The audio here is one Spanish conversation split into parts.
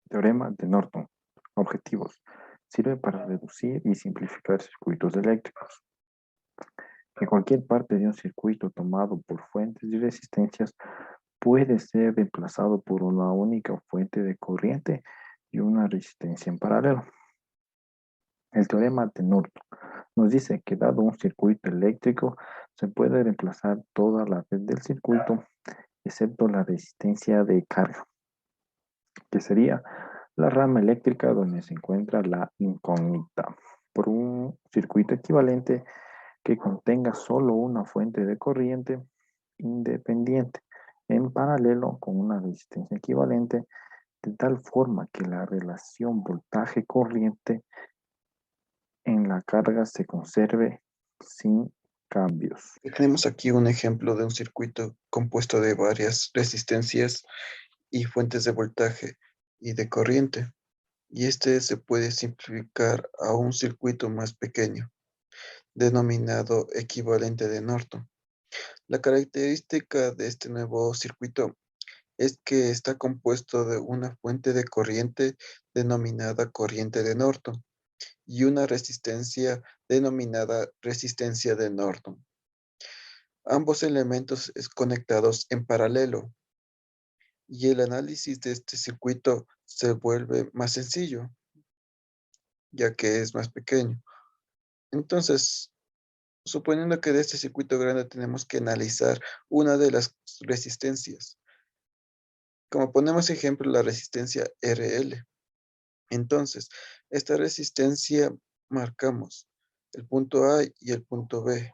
Teorema de Norton. Objetivos. Sirve para reducir y simplificar circuitos eléctricos. Que cualquier parte de un circuito tomado por fuentes y resistencias puede ser reemplazado por una única fuente de corriente y una resistencia en paralelo. El teorema de Norton nos dice que dado un circuito eléctrico, se puede reemplazar toda la red del circuito, excepto la resistencia de carga, que sería la rama eléctrica donde se encuentra la incógnita, por un circuito equivalente que contenga solo una fuente de corriente independiente en paralelo con una resistencia equivalente, de tal forma que la relación voltaje-corriente en la carga se conserve sin cambios. Tenemos aquí un ejemplo de un circuito compuesto de varias resistencias y fuentes de voltaje y de corriente. Y este se puede simplificar a un circuito más pequeño, denominado equivalente de Norton. La característica de este nuevo circuito es que está compuesto de una fuente de corriente denominada corriente de Norton y una resistencia denominada resistencia de Norton. Ambos elementos es conectados en paralelo y el análisis de este circuito se vuelve más sencillo, ya que es más pequeño. Entonces, suponiendo que de este circuito grande tenemos que analizar una de las resistencias. Como ponemos ejemplo la resistencia RL. Entonces, esta resistencia marcamos el punto A y el punto B,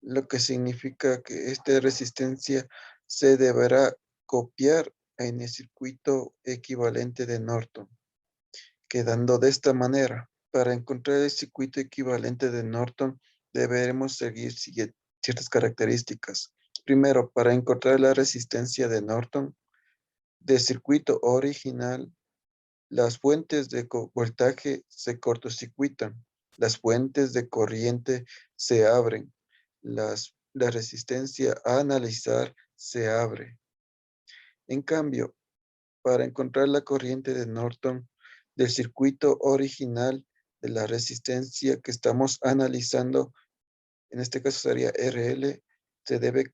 lo que significa que esta resistencia se deberá copiar en el circuito equivalente de Norton, quedando de esta manera. Para encontrar el circuito equivalente de Norton, deberemos seguir ciertas características. Primero, para encontrar la resistencia de Norton del circuito original, las fuentes de voltaje se cortocircuitan, las fuentes de corriente se abren, la resistencia a analizar se abre. En cambio, para encontrar la corriente de Norton del circuito original de la resistencia que estamos analizando, en este caso sería RL, se debe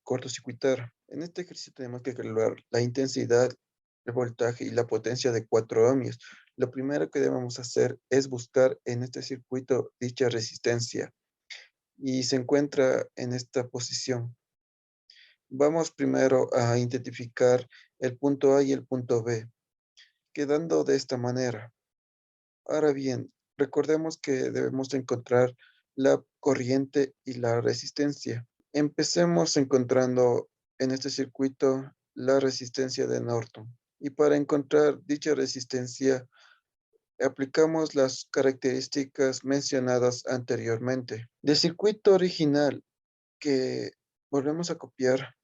cortocircuitar. En este ejercicio tenemos que calcular la intensidad, el voltaje y la potencia de 4 ohmios. Lo primero que debemos hacer es buscar en este circuito dicha resistencia y se encuentra en esta posición. Vamos primero a identificar el punto A y el punto B, quedando de esta manera. Ahora bien, recordemos que debemos encontrar la corriente y la resistencia. Empecemos encontrando en este circuito la resistencia de Norton. Y para encontrar dicha resistencia, aplicamos las características mencionadas anteriormente. Del circuito original que volvemos a copiar,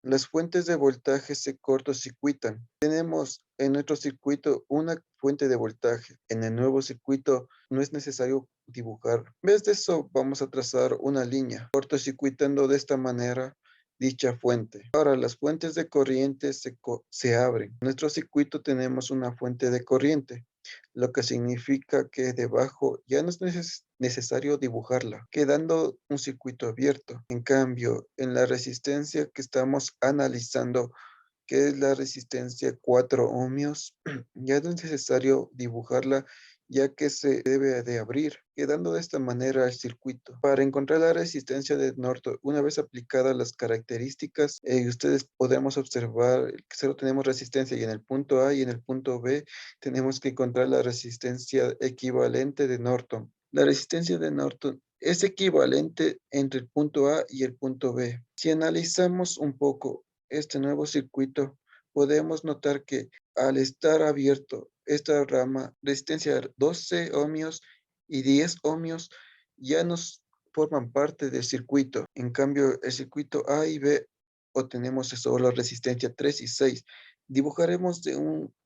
las fuentes de voltaje se cortocircuitan. Tenemos en nuestro circuito una fuente de voltaje. En el nuevo circuito no es necesario dibujar. En vez de eso, vamos a trazar una línea, cortocircuitando de esta manera dicha fuente. Ahora, las fuentes de corriente se abren. En nuestro circuito tenemos una fuente de corriente, lo que significa que debajo ya no es necesario dibujarla, quedando un circuito abierto. En cambio, en la resistencia que estamos analizando, que es la resistencia 4 ohmios, ya no es necesario dibujarla, ya que se debe de abrir, quedando de esta manera el circuito. Para encontrar la resistencia de Norton, una vez aplicadas las características, ustedes podemos observar que solo tenemos resistencia y en el punto A y en el punto B tenemos que encontrar la resistencia equivalente de Norton. La resistencia de Norton es equivalente entre el punto A y el punto B. Si analizamos un poco este nuevo circuito, podemos notar que al estar abierto esta rama, resistencia 12 ohmios y 10 ohmios ya nos forman parte del circuito. En cambio, el circuito A y B obtenemos solo resistencia 3 y 6. Dibujaremos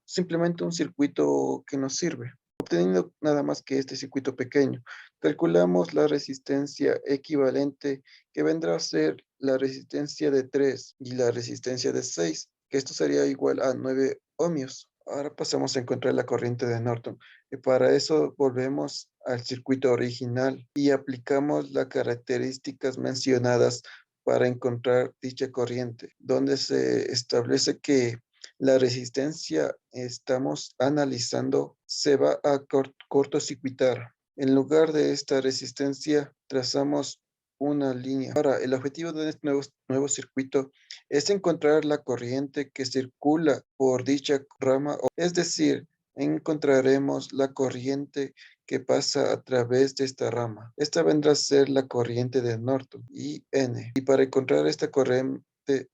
simplemente un circuito que nos sirve. Obteniendo nada más que este circuito pequeño, calculamos la resistencia equivalente que vendrá a ser la resistencia de 3 y la resistencia de 6, que esto sería igual a 9 ohmios. Ahora pasamos a encontrar la corriente de Norton. Y para eso volvemos al circuito original y aplicamos las características mencionadas para encontrar dicha corriente, donde se establece que la resistencia estamos analizando se va a cortocircuitar. En lugar de esta resistencia, trazamos una línea. Ahora, el objetivo de este nuevo circuito es encontrar la corriente que circula por dicha rama, es decir, encontraremos la corriente que pasa a través de esta rama. Esta vendrá a ser la corriente de Norton, IN. Y para encontrar esta corriente,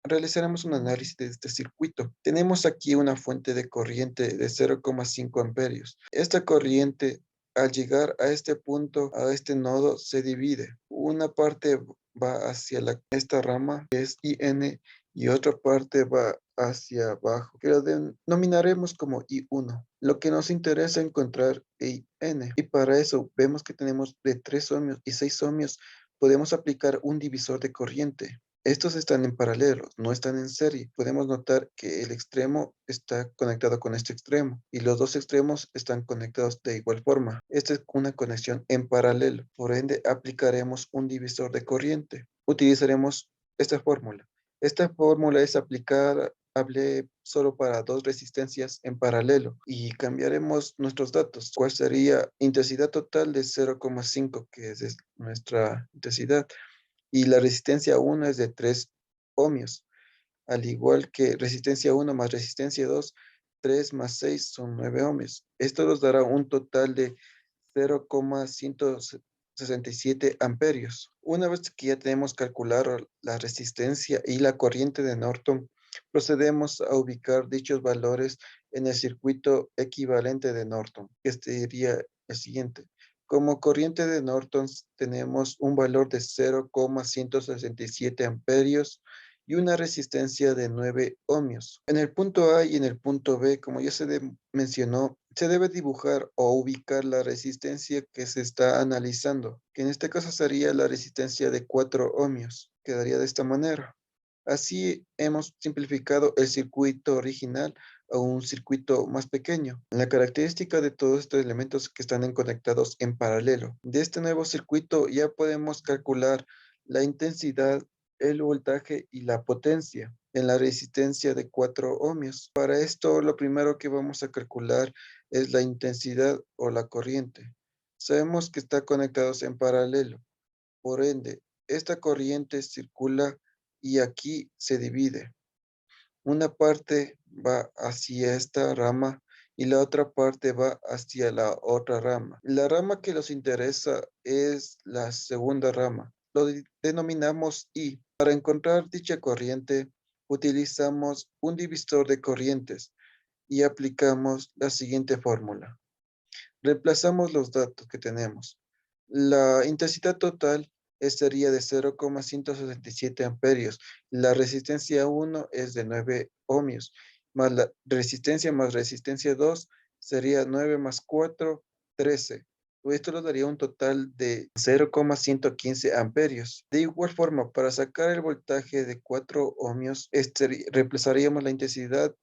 realizaremos un análisis de este circuito. Tenemos aquí una fuente de corriente de 0,5 amperios. Esta corriente, al llegar a este punto, a este nodo, se divide. Una parte va hacia esta rama, que es IN, y otra parte va hacia abajo, que lo denominaremos como I1. Lo que nos interesa encontrar es IN. Y para eso vemos que tenemos de 3 ohmios y 6 ohmios. Podemos aplicar un divisor de corriente. Estos están en paralelo, no están en serie. Podemos notar que el extremo está conectado con este extremo y los dos extremos están conectados de igual forma. Esta es una conexión en paralelo. Por ende, aplicaremos un divisor de corriente. Utilizaremos esta fórmula. Esta fórmula es aplicada, hablé solo para dos resistencias en paralelo y cambiaremos nuestros datos. ¿Cuál sería intensidad total de 0,5, que es nuestra intensidad? Y la resistencia 1 es de 3 ohmios, al igual que resistencia 1 más resistencia 2, 3 más 6 son 9 ohmios. Esto nos dará un total de 0,167 amperios. Una vez que ya tenemos calculado la resistencia y la corriente de Norton, procedemos a ubicar dichos valores en el circuito equivalente de Norton, que sería el siguiente. Como corriente de Norton tenemos un valor de 0,167 amperios y una resistencia de 9 ohmios. En el punto A y en el punto B, como ya mencionó, se debe dibujar o ubicar la resistencia que se está analizando, que en este caso sería la resistencia de 4 ohmios. Quedaría de esta manera. Así hemos simplificado el circuito original a un circuito más pequeño. La característica de todos estos elementos que están conectados en paralelo. De este nuevo circuito ya podemos calcular la intensidad, el voltaje y la potencia en la resistencia de 4 ohmios. Para esto, lo primero que vamos a calcular es la intensidad o la corriente. Sabemos que está conectados en paralelo. Por ende, esta corriente circula y aquí se divide. Una parte va hacia esta rama y la otra parte va hacia la otra rama. La rama que nos interesa es la segunda rama. Lo denominamos I. Para encontrar dicha corriente, utilizamos un divisor de corrientes y aplicamos la siguiente fórmula. Reemplazamos los datos que tenemos. La intensidad total sería de 0,167 amperios. La resistencia 1 es de 9 ohmios, más la resistencia más resistencia 2 sería 9 más 4, 13. Esto nos daría un total de 0,115 amperios. De igual forma, para sacar el voltaje de 4 ohmios, reemplazaríamos la intensidad,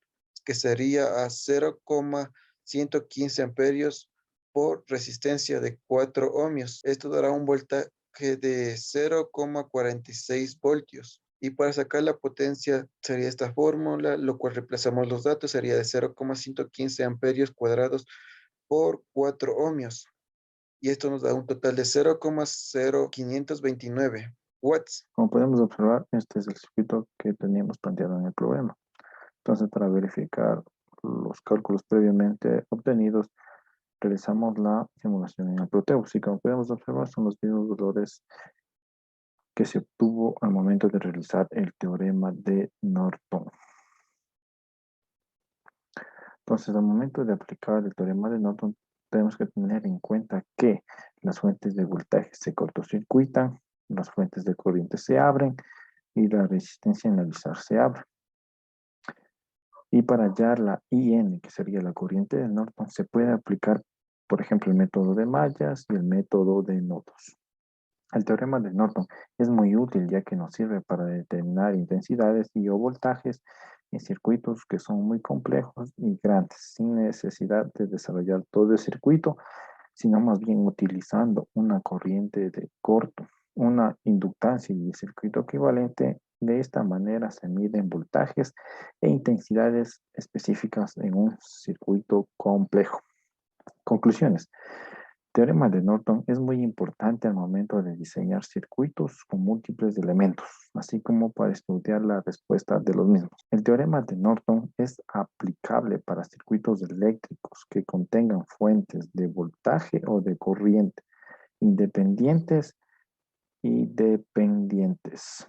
que sería a 0,115 amperios por resistencia de 4 ohmios. Esto dará un voltaje de 0,46 voltios. Y para sacar la potencia sería esta fórmula, lo cual reemplazamos los datos, sería de 0,115 amperios cuadrados por 4 ohmios. Y esto nos da un total de 0,0529 watts. Como podemos observar, este es el circuito que teníamos planteado en el problema. Entonces, para verificar los cálculos previamente obtenidos, realizamos la simulación en el Proteus. Y como podemos observar, son los mismos valores que se obtuvo al momento de realizar el teorema de Norton. Entonces, al momento de aplicar el teorema de Norton, tenemos que tener en cuenta que las fuentes de voltaje se cortocircuitan, las fuentes de corriente se abren y la resistencia en avisar se abre. Y para hallar la IN, que sería la corriente de Norton, se puede aplicar, por ejemplo, el método de mallas y el método de nodos. El teorema de Norton es muy útil ya que nos sirve para determinar intensidades y o voltajes y circuitos que son muy complejos y grandes, sin necesidad de desarrollar todo el circuito, sino más bien utilizando una corriente de corto, una inductancia y circuito equivalente. De esta manera se miden voltajes e intensidades específicas en un circuito complejo. Conclusiones. Teorema de Norton es muy importante al momento de diseñar circuitos con múltiples elementos, así como para estudiar la respuesta de los mismos. El teorema de Norton es aplicable para circuitos eléctricos que contengan fuentes de voltaje o de corriente, independientes y dependientes.